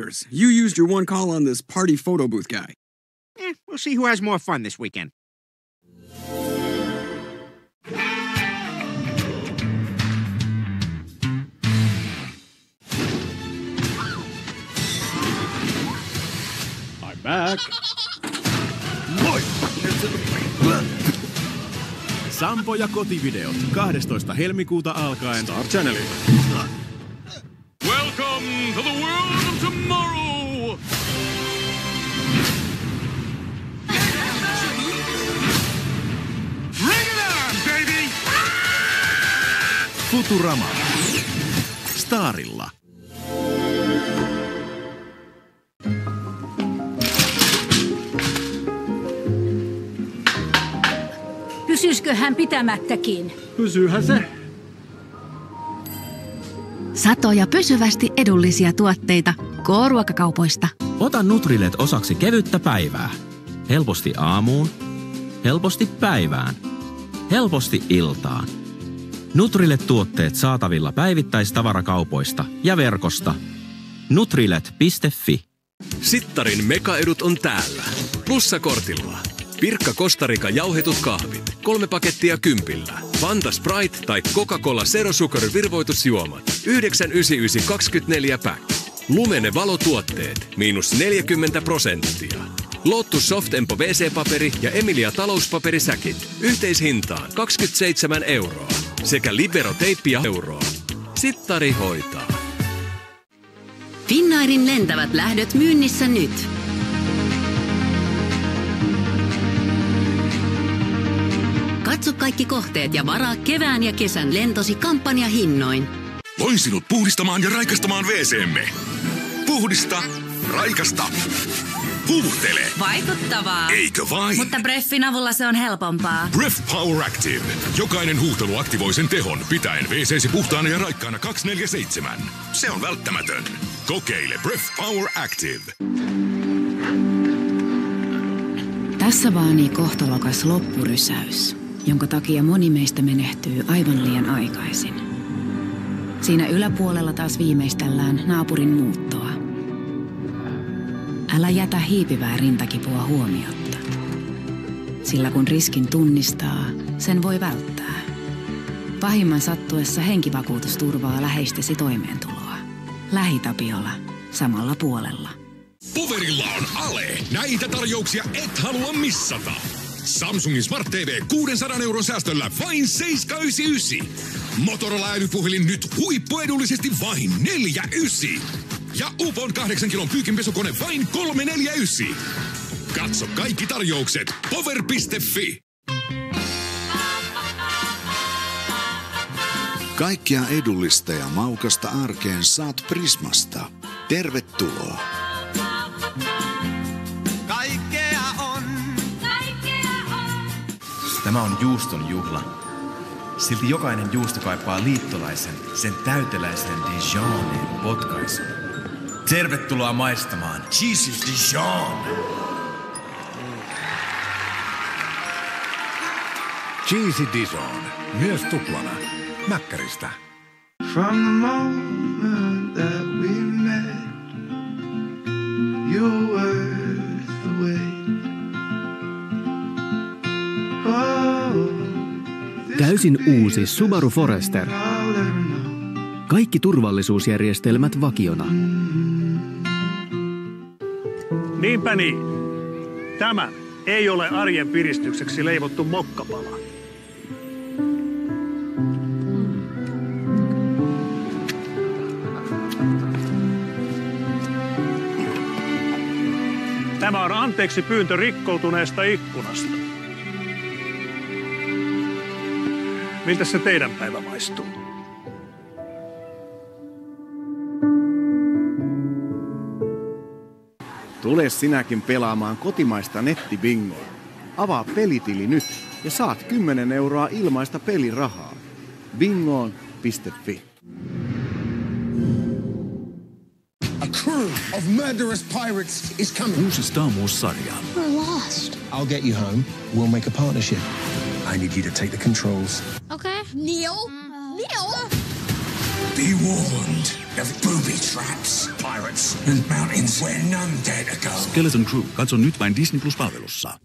papers. You used your one call on this party photo booth guy. We'll see who has more fun this weekend. I'm back. Moi! Sampo ja kotivideot 12. helmikuuta alkaen Star Channelilla. Welcome to the world of tomorrow! Bring it on, baby! Futurama. Starilla. Pysyisiköhän pitämättäkin? Pysyyhän se. Satoja pysyvästi edullisia tuotteita K-ruokakaupoista. Ota Nutrilet osaksi kevyttä päivää. Helposti aamuun, helposti päivään, helposti iltaan. Nutrilet-tuotteet saatavilla päivittäistavarakaupoista ja verkosta. Nutrilet.fi. Sittarin megaedut on täällä. Plussakortilla. Pirkka Kostarika jauhetut kahvit. 3 pakettia 10. Fanta Sprite tai Coca-Cola Zero Sugar virvoitusjuomat. 9,99 pack. Lumene valotuotteet. -40%. Lotus Soft Empo WC-paperi ja Emilia talouspaperisäkit. Yhteishintaan 27 euroa. Sekä Libero teippiä euroa. Sittari hoitaa. Finnairin lentävät lähdöt myynnissä nyt. Katso kaikki kohteet ja varaa kevään ja kesän lentosi kampanjahinnoin. Voin sinut puhdistamaan ja raikastamaan WC-mme. Puhdista, raikasta, puhtele. Vaikuttavaa. Eikö vain? Mutta Breffin avulla se on helpompaa. Breff Power Active. Jokainen huuhtelu aktivoi sen tehon, pitäen WC:si puhtaana ja raikkaana 24/7. Se on välttämätön. Kokeile Breff Power Active. Tässä vaanii kohtalokas loppurysäys, jonka takia moni meistä menehtyy aivan liian aikaisin. Siinä yläpuolella taas viimeistellään naapurin muuttoa. Älä jätä hiipivää rintakipua huomiotta, sillä kun riskin tunnistaa, sen voi välttää. Pahimman sattuessa henkivakuutus turvaa läheistesi toimeentuloa. LähiTapiola. Samalla puolella. Powerilla on ale. Näitä tarjouksia et halua missata. Samsungin Smart TV 600 € säästöllä vain 799. Motorola älypuhelin nyt huippuedullisesti vain 499. Ja Upon 8 kilon pyykinpesukone vain 349. Katso kaikki tarjoukset power.fi. Kaikkea edullista ja maukasta arkeen saat Prismasta. Tervetuloa. Tämä on juuston juhla. Silti jokainen juusto kaipaa liittolaisen, sen täyteläisen Dijonin potkaisun. Tervetuloa maistamaan Cheese Dijon! Cheesy Dijon. Myös tuplana. Mäkkäristä. From the moment that we met, you're worth the wait. Täysin uusi Subaru Forester. Kaikki turvallisuusjärjestelmät vakiona. Niinpä niin. Tämä ei ole arjen piristykseksi leivottu mokkapala. Tämä on anteeksi pyyntö rikkoutuneesta ikkunasta. Miltä se teidän päivä maistuu? Tule sinäkin pelaamaan kotimaista nettibingoa. Avaa pelitili nyt ja saat 10 € ilmaista pelirahaa. Bingoon.fi. A crew of murderous pirates is coming. Uusi Star Wars-sarja. We're lost. I'll get you home. We'll make a partnership. I need you to take the controls. Okay. Neil? Neil? Be warned of booby traps, pirates, and mountains where none dare to go. Skeleton Crew. Katso nyt vain Disney Plus-palvelussa.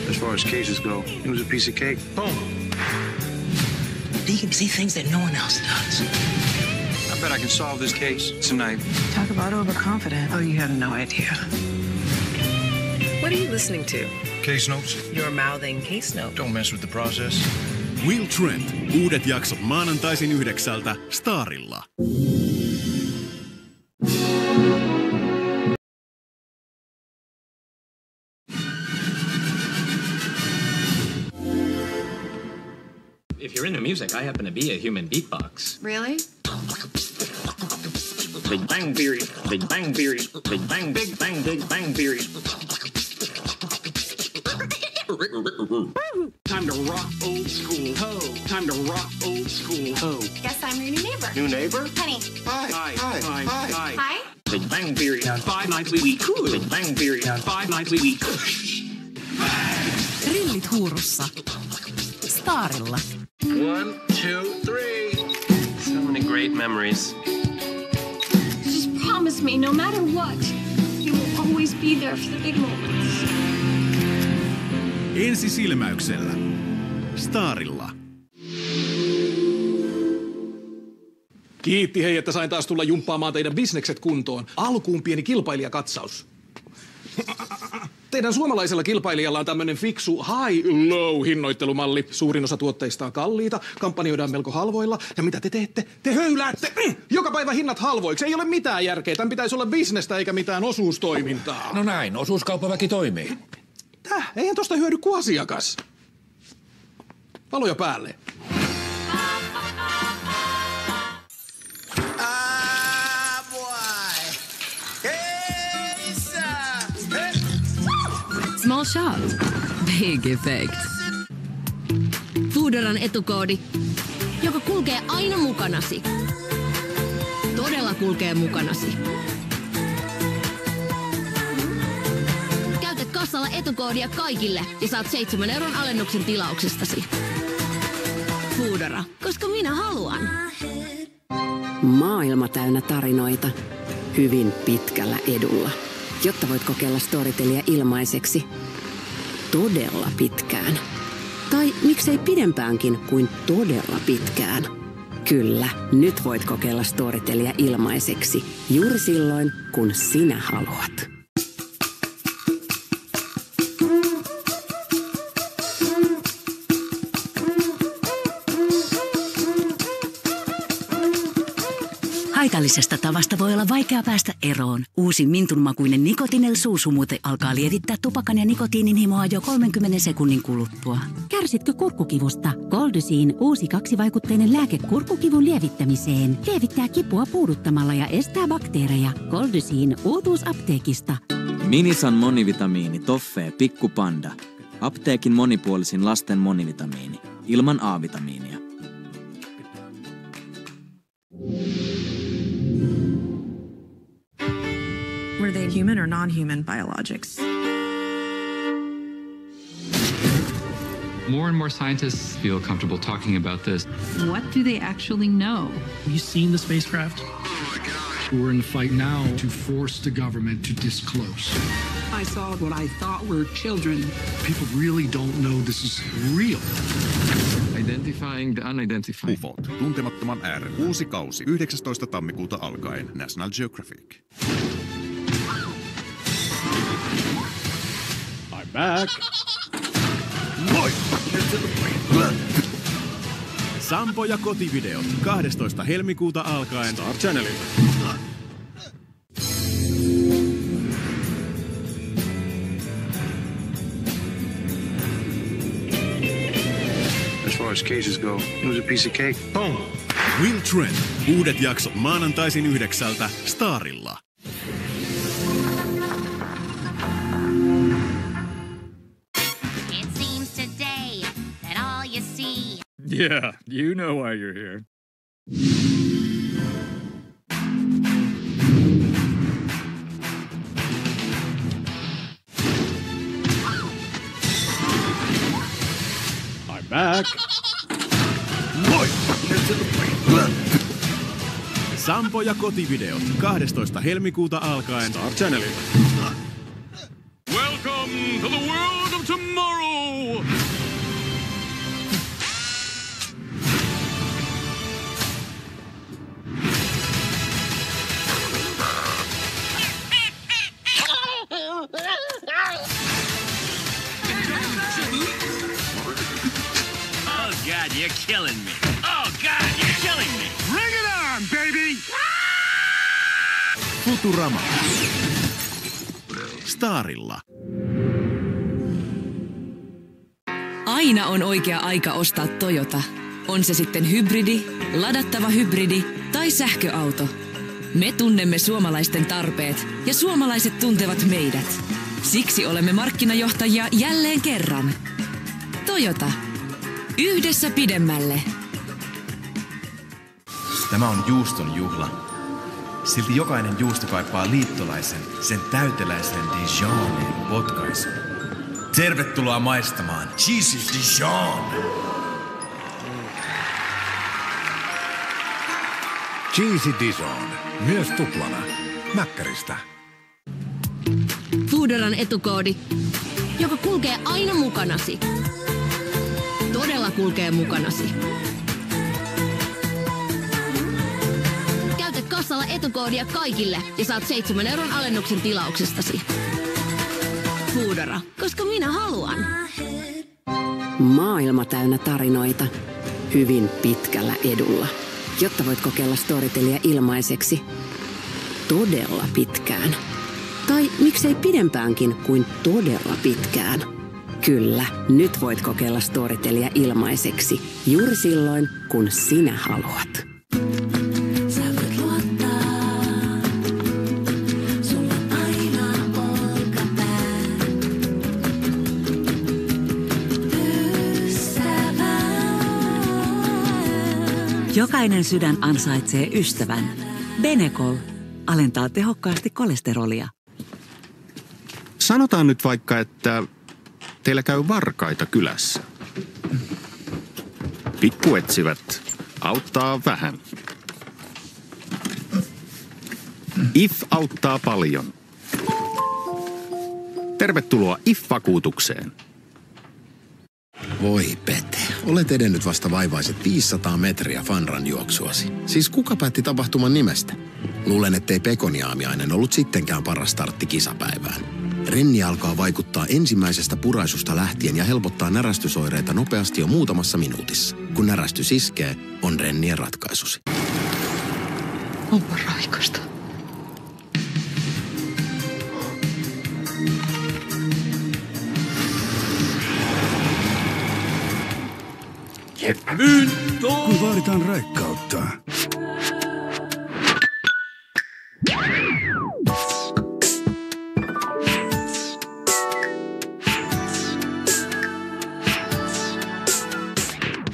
As far as cases go, it was a piece of cake. Boom. You can see things that no one else does. I bet I can solve this case tonight. Talk about overconfident. Oh, you have no idea. What are you listening to? Case notes? You're mouthing case note. Don't mess with the process. Will Trent. Uudet jaksot maanantaisin 9 Starilla. If you're into music, I happen to be a human beatbox. Really? Big bang theory, big bang theory, big bang, big bang, big bang theory. Time to rock old school. Ho. Time to rock old school. Ho. Guess I'm your new neighbor. New neighbor? Honey. Hi. Hi. Hi. Hi. Hi. Hi. Big bang theory. 5 nights a week. Big bang theory. 5 nights a week. Rillit huurussa. Starilla. 1, 2, 3. So many great memories. Just promise me, no matter what, you will always be there for the big moments. Ensi silmäyksellä. Starilla. Kiitti hei, että sain taas tulla jumppaamaan teidän bisnekset kuntoon. Alkuun pieni kilpailijakatsaus. Teidän suomalaisella kilpailijalla on tämmönen fiksu high-low-hinnoittelumalli. Suurin osa tuotteista on kalliita, kampanjoidaan melko halvoilla. Ja mitä te teette? Te höyläätte joka päivä hinnat halvoiksi. Ei ole mitään järkeä. Tämän pitäisi olla bisnestä eikä mitään osuustoimintaa. No näin, osuuskauppaväki toimii. Eihän tosta hyödy kuin asiakas. Valoja päälle. Small shop. Big effect. Foodoran etukoodi, joka kulkee aina mukanasi. Todella kulkee mukanasi. Käytä kassalla etukoodia kaikille ja saat 7 € alennuksen tilauksestasi. Foodora, koska minä haluan. Maailma täynnä tarinoita. Hyvin pitkällä edulla. Jotta voit kokeilla Storytelia ilmaiseksi. Todella pitkään. Tai miksei pidempäänkin kuin todella pitkään. Kyllä, nyt voit kokeilla Storytelia ilmaiseksi. Juuri silloin, kun sinä haluat. Haitallisesta tavasta voi olla vaikea päästä eroon. Uusi mintunmakuinen Nicotinell suusumute alkaa lievittää tupakan ja nikotiinin himoa jo 30 sekunnin kuluttua. Kärsitkö kurkkukivusta? Goldysine uusi 2-vaikutteinen lääke kurkkukivun lievittämiseen. Lievittää kipua puuduttamalla ja estää bakteereja. Goldysine uutuus apteekista. Minisan monivitamiini Toffee Pikkupanda. Apteekin monipuolisin lasten monivitamiini. Ilman A-vitamiinia. Were they human or non-human biologics? More and more scientists feel comfortable talking about this. What do they actually know? Have you seen the spacecraft? We're in the fight now to force the government to disclose. I saw what I thought were children. People really don't know this is real. Identifying the unidentified. UFOt, tuntemattoman äärellä. Uusi kausi, 19. tammikuuta alkaen. National Geographic. I'm back. Sampo ja kotivideot 12. helmikuuta alkaen Star Channelilla. As far as cases go, it was a piece of cake. Boom. Will Trent. Uudet jaksot maanantaisin 9 Starilla. It seems today that all you see. Yeah, you know why you're here. Back. Moi! Sampo ja kotivideot 12. helmikuuta alkaen Star Channelilla. Welcome to the world of tomorrow! Oh, God, you're killing me. Oh, God, you're killing me. Bring it on, baby! Futurama. Starilla. Aina on oikea aika ostaa Toyota. On se sitten hybridi, ladattava hybridi tai sähköauto. Me tunnemme suomalaisten tarpeet ja suomalaiset tuntevat meidät. Siksi olemme markkinajohtajia jälleen kerran. Toyota. Yhdessä pidemmälle. Tämä on juuston juhla. Silti jokainen juusto kaipaa liittolaisen, sen täyteläisen Dijonin potkaisun. Tervetuloa maistamaan Cheesy Dijon! Cheesy Dijon. Myös tuplana. Mäkkäristä. Foodoran etukoodi, joka kulkee aina mukanasi. Todella kulkee mukanasi. Käytä kassalla etukoodia kaikille ja saat 7 € alennuksen tilauksestasi. Foodora, koska minä haluan. Maailma täynnä tarinoita. Hyvin pitkällä edulla. Jotta voit kokeilla Storytelia ilmaiseksi. Todella pitkään. Tai miksei pidempäänkin kuin todella pitkään. Kyllä, nyt voit kokeilla Storytelia ilmaiseksi. Juuri silloin, kun sinä haluat. Jokainen sydän ansaitsee ystävän. Benecol alentaa tehokkaasti kolesterolia. Sanotaan nyt vaikka, että teillä käy varkaita kylässä. Pikkuetsivät auttaa vähän. IF auttaa paljon. Tervetuloa IF-vakuutukseen. Voi Pete, olet edennyt vasta vaivaiset 500 metriä Fanran juoksuasi. Siis kuka päätti tapahtuman nimestä? Luulen, ettei pekoniaamiainen ollut sittenkään paras startti kisapäivään. Renni alkaa vaikuttaa ensimmäisestä puraisusta lähtien ja helpottaa närästysoireita nopeasti jo muutamassa minuutissa. Kun närästys iskee, on rennien ratkaisusi. Onpa raikasta. Kun vaaditaan raikkautta.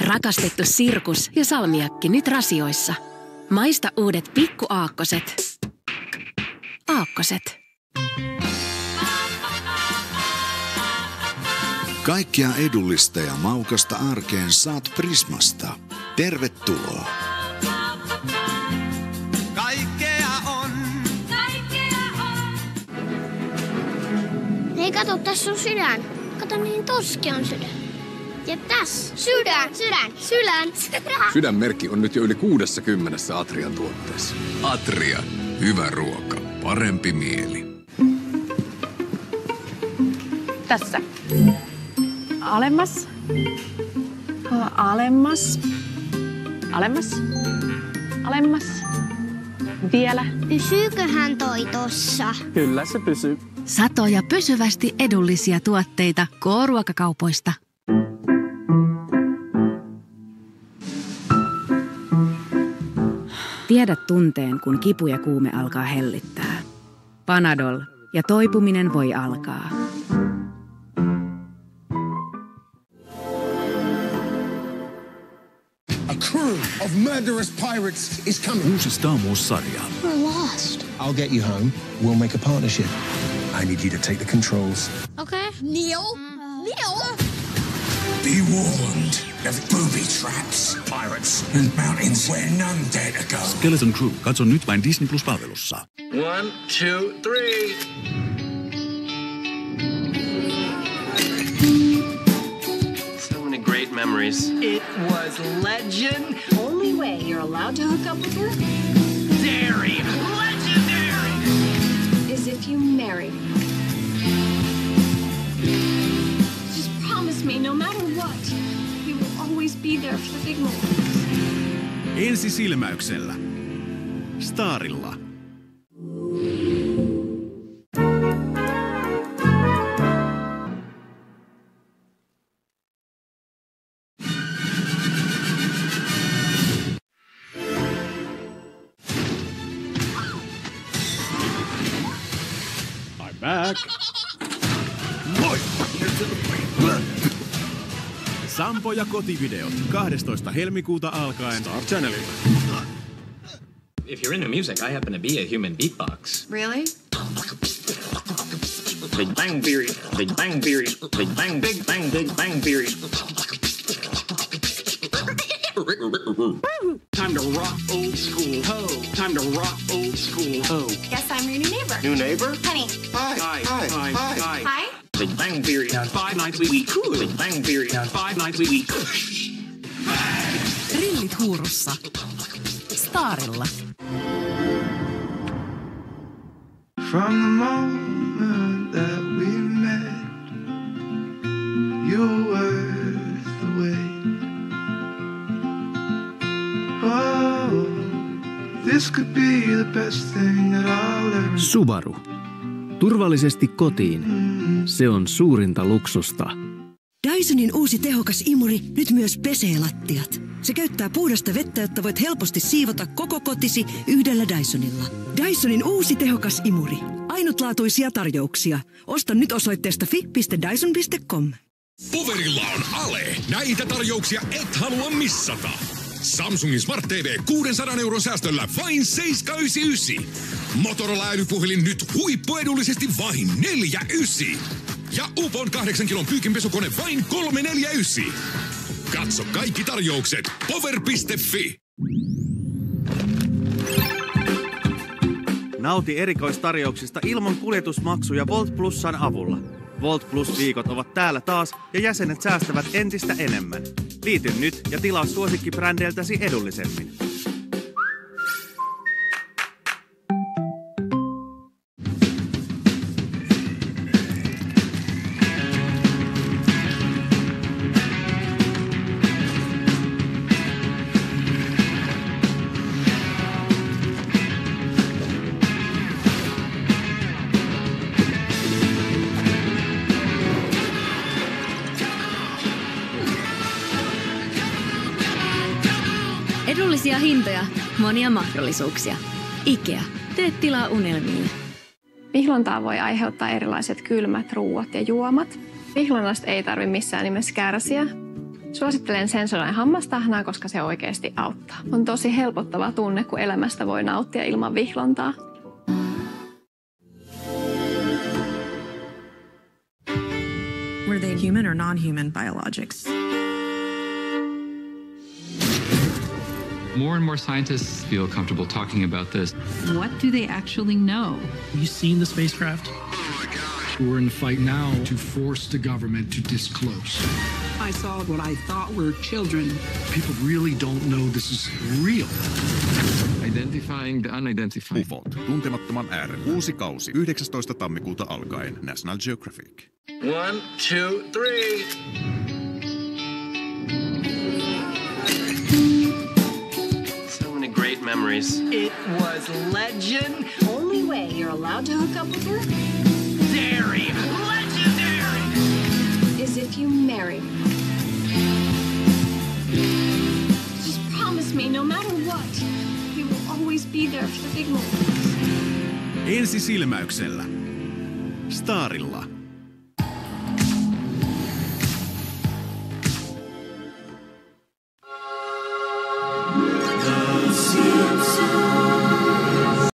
Rakastettu sirkus ja salmiakki nyt rasioissa. Maista uudet pikkuaakkoset. Aakkoset. Kaikkea edullista ja maukasta arkeen saat Prismasta. Tervetuloa. Kaikkea on. Hei, kato, tässä on sydän. Kato, niin toski on sydän. Ja tässä sydän. Sydänmerkki on nyt jo yli 60 Atrian tuotteessa. Atria. Hyvä ruoka. Parempi mieli. Tässä. Alemmas. Alemmas. Alemmas. Alemmas. Vielä. Pysyyköhän toi tossa? Kyllä se pysyy. Satoja pysyvästi edullisia tuotteita K-ruokakaupoista. Tiedät tunteen, kun kipu ja kuume alkaa hellittää. Panadol ja toipuminen voi alkaa. A crew of murderous pirates is coming. Uusi Star Wars-sarja. We're lost. I'll get you home. We'll make a partnership. I need you to take the controls. Okay. Neil? Be warned of booby traps, pirates, and mountains where none dare to go. Skeleton Crew. Katso nyt vain Disney Plus-palvelussa. 1, 2, 3. So many great memories. It was legend. Only way you're allowed to hook up with her? Dairy. Legendary. Is if you marry me. Just promise me, no matter what, you will always be there for the big moments. Ensi silmäyksellä. Starilla. Back. Moi! Sampo ja kotivideot 12. helmikuuta alkaen Star Channelilla. If you're into music, I happen to be a human beatbox. Really? Big Bang Theory, Big Bang Theory, Big Bang, Big Bang, Big Bang Theory. Time to rock old school. Ho. Time to rock old school. Ho. Guess I'm your new neighbor. New neighbor? Honey. Hi. Hi. Hi. Hi. Hi. Big Bang Theory. 5 nights a week. Big Bang Theory. 5 nights a week. Rillit huurussa. Starilla. From the moment that we met, you're worth the wait. Oh, this could be the best thing that I'll ever. Subaru. Turvallisesti kotiin. Se on suurinta luksusta. Dysonin uusi tehokas imuri nyt myös pesee lattiat. Se käyttää puhdasta vettä, jotta voit helposti siivota koko kotisi yhdellä Dysonilla. Dysonin uusi tehokas imuri. Ainutlaatuisia tarjouksia. Osta nyt osoitteesta fi.dyson.com. Powerilla on ale. Näitä tarjouksia et halua missata. Samsungin Smart TV 600 € säästöllä vain 799. Motorola älypuhelin nyt huippuedullisesti vain 499. Ja Upon 8 kilon pyykinpesukone vain 349. Katso kaikki tarjoukset power.fi. Nauti erikoistarjouksista ilman kuljetusmaksuja Volt Plusan avulla. Volt Plus-viikot ovat täällä taas ja jäsenet säästävät entistä enemmän. Liity nyt ja tilaa suosikkibrändeiltäsi edullisemmin. Edullisia hintoja, monia mahdollisuuksia. IKEA. Tee tilaa unelmille. Vihlontaa voi aiheuttaa erilaiset kylmät ruuat ja juomat. Vihlonnasta ei tarvitse missään nimessä kärsiä. Suosittelen Sensodyne hammastahnaa, koska se oikeasti auttaa. On tosi helpottava tunne, kun elämästä voi nauttia ilman vihlontaa. Were they human or non-human biologics? More and more scientists feel comfortable talking about this. What do they actually know? Have you seen the spacecraft? Oh my gosh. We're in a fight now to force the government to disclose. I saw what I thought were children. People really don't know this is real. Identifying the unidentified. UFOt. Tuntemattoman äärellä. Uusi kausi. 19. tammikuuta alkaen. National Geographic. 1, 2, 3. Great memories. It was legend. Only way you're allowed to hook up with her? Dairy. Legendary. Is if you marry me. Just promise me, no matter what, you will always be there for the big moments. Ensi silmäyksellä. Starilla.